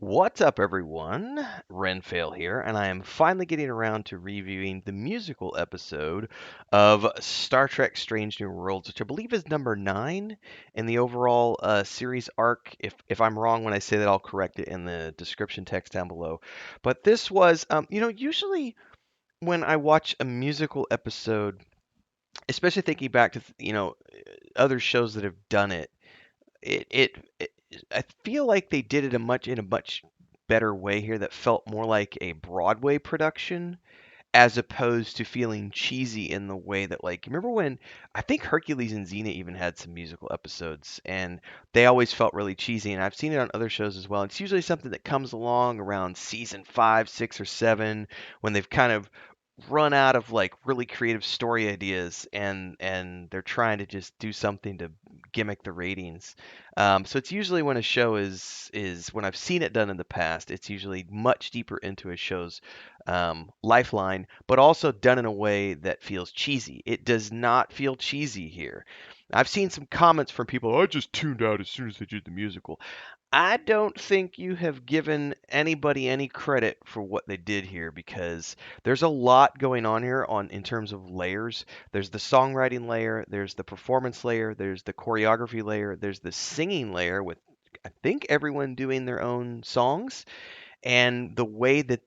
What's up, everyone? Renfail here, and I am finally getting around to reviewing the musical episode of Star Trek Strange New Worlds, which I believe is number 9 in the overall series arc. If I'm wrong when I say that, I'll correct it in the description text down below. But this was, usually when I watch a musical episode, especially thinking back to, other shows that have done it, it it, it I feel like they did it in a much better way here that felt more like a Broadway production as opposed to feeling cheesy in the way that, like, remember when I think Hercules and Xena even had some musical episodes and they always felt really cheesy, and I've seen it on other shows as well. It's usually something that comes along around season 5, 6 or 7 when they've kind of run out of like really creative story ideas and they're trying to just do something to gimmick the ratings. So it's usually when a show is when I've seen it done in the past, it's usually much deeper into a show's lifeline, but also done in a way that feels cheesy. It does not feel cheesy here. I've seen some comments from people, I just tuned out as soon as they did the musical. I don't think you have given anybody any credit for what they did here because there's a lot going on here on in terms of layers. There's the songwriting layer, there's the performance layer, there's the choreography layer, there's the singing layer with I think everyone doing their own songs, and the way that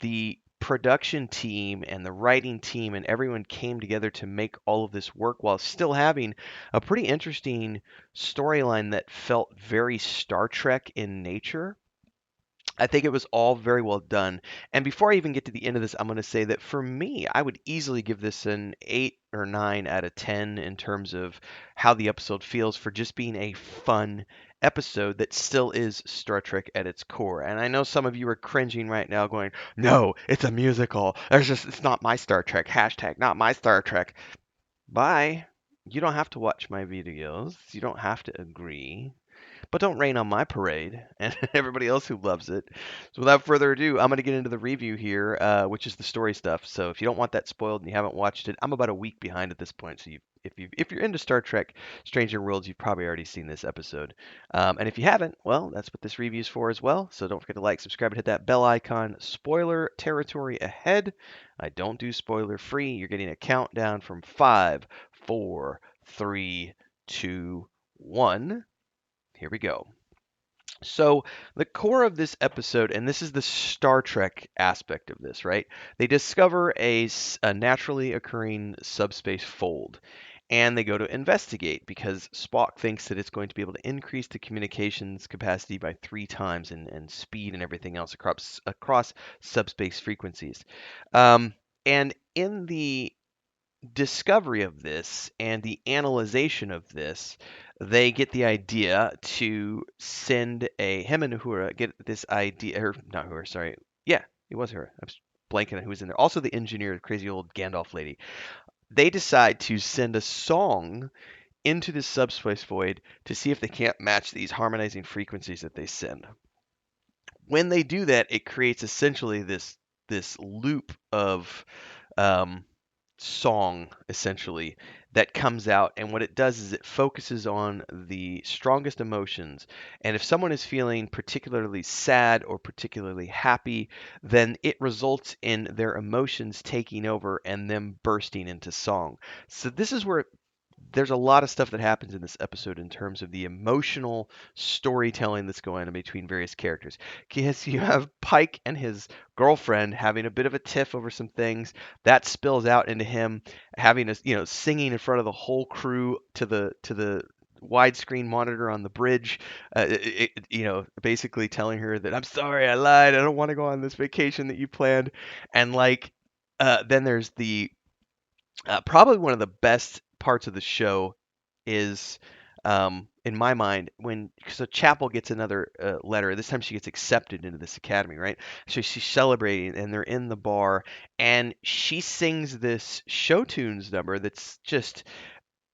the production team and the writing team and everyone came together to make all of this work while still having a pretty interesting storyline that felt very Star Trek in nature. I think it was all very well done. And before I even get to the end of this, I'm going to say that for me, I would easily give this an 8 or 9 out of 10 in terms of how the episode feels for just being a fun episode that still is Star Trek at its core. And I know some of you are cringing right now going, "No, it's a musical. It's not my Star Trek. Hashtag not my Star Trek." Bye. You don't have to watch my videos. You don't have to agree. But don't rain on my parade and everybody else who loves it. So without further ado, I'm going to get into the review here, which is the story stuff. So if you don't want that spoiled and you haven't watched it, I'm about a week behind at this point. So if you're into Star Trek: Stranger Worlds, you've probably already seen this episode. And if you haven't, well, that's what this review is for as well. So don't forget to like, subscribe, and hit that bell icon. Spoiler territory ahead. I don't do spoiler free. You're getting a countdown from 5, 4, 3, 2, 1. Here we go. So, the core of this episode, and this is the Star Trek aspect of this, right? They discover a naturally occurring subspace fold, and they go to investigate because Spock thinks that it's going to be able to increase the communications capacity by 3 times and speed and everything else across subspace frequencies. And in the discovery of this and the analyzation of this, they get the idea to send him and Uhura get this idea, or not Uhura, sorry. Yeah, it was her. I was blanking on who was in there. Also, the engineer, the crazy old Gandalf lady. They decide to send a song into this subspace void to see if they can't match these harmonizing frequencies that they send. When they do that, it creates essentially this loop of um, song essentially that comes out, and what it does is it focuses on the strongest emotions, and if someone is feeling particularly sad or particularly happy, then it results in their emotions taking over and them bursting into song. So this is where there's a lot of stuff that happens in this episode in terms of the emotional storytelling that's going on between various characters. Because you have Pike and his girlfriend having a bit of a tiff over some things that spills out into him having a singing in front of the whole crew to the widescreen monitor on the bridge, basically telling her that I'm sorry, I lied, I don't want to go on this vacation that you planned, and like then there's the probably one of the best parts of the show is, in my mind, when so Chapel gets another letter. This time she gets accepted into this academy, right? So she's celebrating, and they're in the bar, and she sings this show tunes number that's just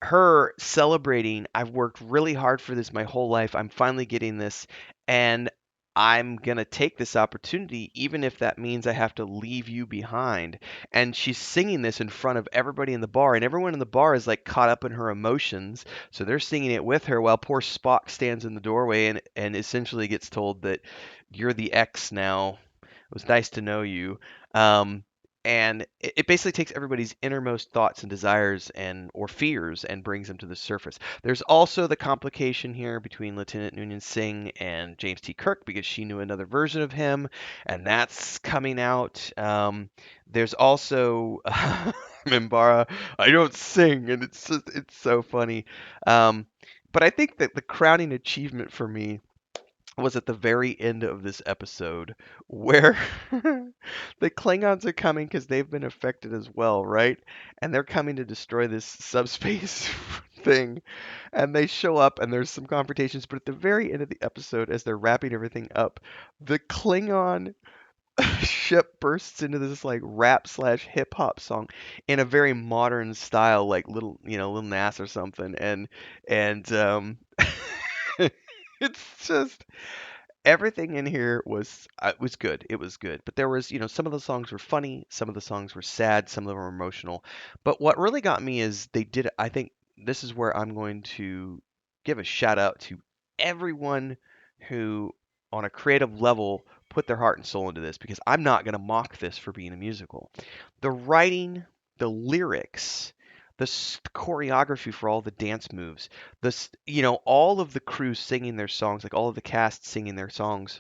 her celebrating. I've worked really hard for this my whole life. I'm finally getting this, and I'm gonna take this opportunity, even if that means I have to leave you behind. And she's singing this in front of everybody in the bar, and everyone in the bar is like caught up in her emotions. So they're singing it with her while poor Spock stands in the doorway and essentially gets told that you're the ex now. It was nice to know you. Um, and it basically takes everybody's innermost thoughts and desires and or fears and brings them to the surface. There's also the complication here between Lieutenant Noonien Singh and James T. Kirk because she knew another version of him, and that's coming out. There's also Mimbara. I don't sing, and it's so funny. Um, but I think that the crowning achievement for me was at the very end of this episode where the Klingons are coming because they've been affected as well, right? And they're coming to destroy this subspace thing. And they show up and there's some confrontations, but at the very end of the episode, as they're wrapping everything up, the Klingon ship bursts into this like rap slash hip hop song in a very modern style, like little Nas or something. And it's just everything in here was good. It was good, but there was some of the songs were funny, some of the songs were sad, some of them were emotional. But what really got me is they did. I think this is where I'm going to give a shout out to everyone who, on a creative level, put their heart and soul into this because I'm not going to mock this for being a musical. The writing, the lyrics, the choreography for all the dance moves, all of the crew singing their songs, like all of the cast singing their songs,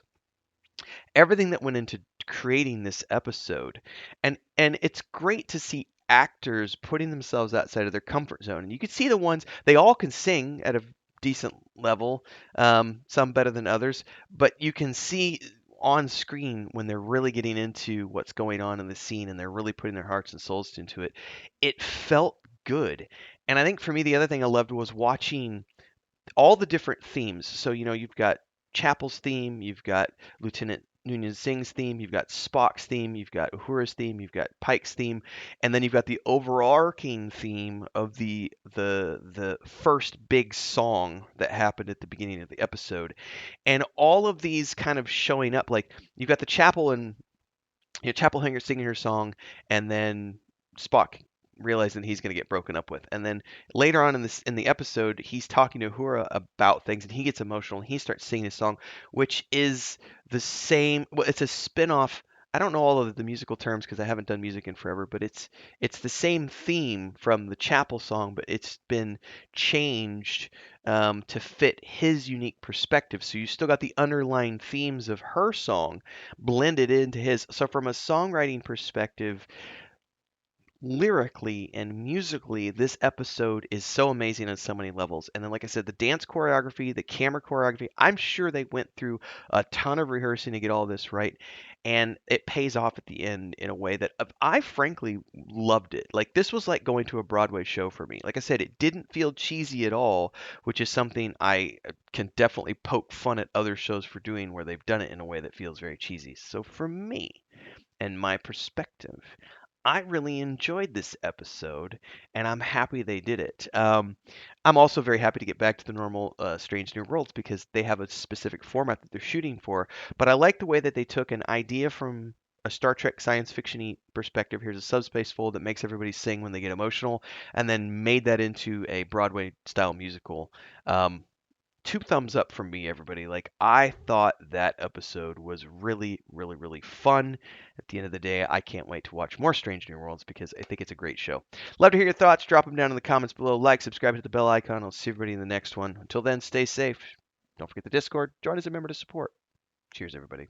everything that went into creating this episode. And it's great to see actors putting themselves outside of their comfort zone. And you can see the ones they all can sing at a decent level, some better than others, but you can see on screen when they're really getting into what's going on in the scene and they're really putting their hearts and souls into it. It felt good. And I think for me the other thing I loved was watching all the different themes. So, you've got Chapel's theme, you've got Lieutenant Noonien Singh's theme, you've got Spock's theme, you've got Uhura's theme, you've got Pike's theme, and then you've got the overarching theme of the first big song that happened at the beginning of the episode. And all of these kind of showing up, like you've got the Chapel and Chapel Hanger singing her song, and then Spock realizing he's going to get broken up with, and then later on in the episode, he's talking to Uhura about things, and he gets emotional, and he starts singing his song, which is the same. Well, it's a spin-off. I don't know all of the musical terms because I haven't done music in forever, but it's the same theme from the Chapel song, but it's been changed to fit his unique perspective. So you still got the underlying themes of her song blended into his. So from a songwriting perspective, lyrically and musically, this episode is so amazing on so many levels. And then, like I said, the dance choreography, the camera choreography, I'm sure they went through a ton of rehearsing to get all this right. And it pays off at the end in a way that I frankly loved it. Like, this was like going to a Broadway show for me. Like I said, it didn't feel cheesy at all, which is something I can definitely poke fun at other shows for doing where they've done it in a way that feels very cheesy. So for me, and my perspective, I really enjoyed this episode, and I'm happy they did it. I'm also very happy to get back to the normal Strange New Worlds because they have a specific format that they're shooting for. But I like the way that they took an idea from a Star Trek science fiction-y perspective. Here's a subspace fold that makes everybody sing when they get emotional, and then made that into a Broadway-style musical. Um, Two thumbs up from me, everybody. Like, I thought that episode was really, really, really fun. At the end of the day, I can't wait to watch more Strange New Worlds because I think it's a great show. Love to hear your thoughts. Drop them down in the comments below. Like, subscribe, hit the bell icon. I'll see everybody in the next one. Until then, stay safe. Don't forget the Discord. Join as a member to support. Cheers, everybody.